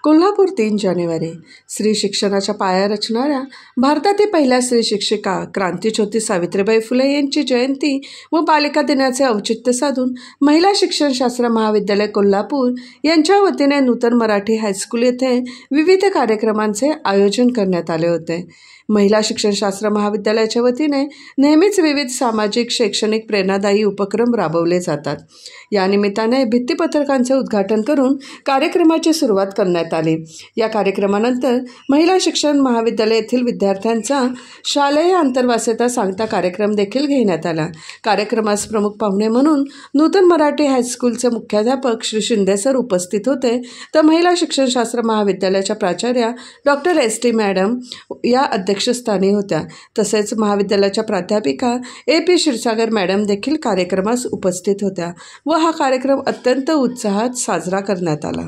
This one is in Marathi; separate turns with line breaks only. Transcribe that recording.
कोल्हापूर 3 जानेवारी. स्त्री शिक्षणाच्या पाया रचणाऱ्या भारतातील पहिल्या स्त्री शिक्षिका क्रांतीज्योती सावित्रीबाई फुले यांची जयंती व बालिका दिनाचे औचित्य साधून महिला शिक्षणशास्त्र महाविद्यालय कोल्हापूर यांच्या वतीने नूतन मराठी हायस्कूल येथे विविध कार्यक्रमांचे आयोजन करण्यात आले होते. महिला शिक्षणशास्त्र महाविद्यालयाच्या वतीने नेहमीच विविध सामाजिक शैक्षणिक प्रेरणादायी उपक्रम राबवले जातात. या निमित्ताने भित्तिपत्रकांचे उद्घाटन करून कार्यक्रमाची सुरुवात करण्यात आली. या कार्यक्रमानंतर महिला शिक्षण महाविद्यालय येथील विद्यार्थ्यांचा शालेय आंतरवासिता सांगता कार्यक्रम देखील घेण्यात आला. कार्यक्रमास प्रमुख पाहुणे म्हणून नूतन मराठी हायस्कूलचे मुख्याध्यापक श्री शिंदे सर उपस्थित होते, तर महिला शिक्षणशास्त्र महाविद्यालयाच्या प्राचार्या डॉक्टर एस.टी. मॅडम या अध्यक्षस्थानी होत्या. तसेच महाविद्यालयाच्या प्राध्यापिका ए.पी. क्षीरसागर मॅडम देखील कार्यक्रमास उपस्थित होत्या व हा कार्यक्रम अत्यंत उत्साहात साजरा करण्यात आला.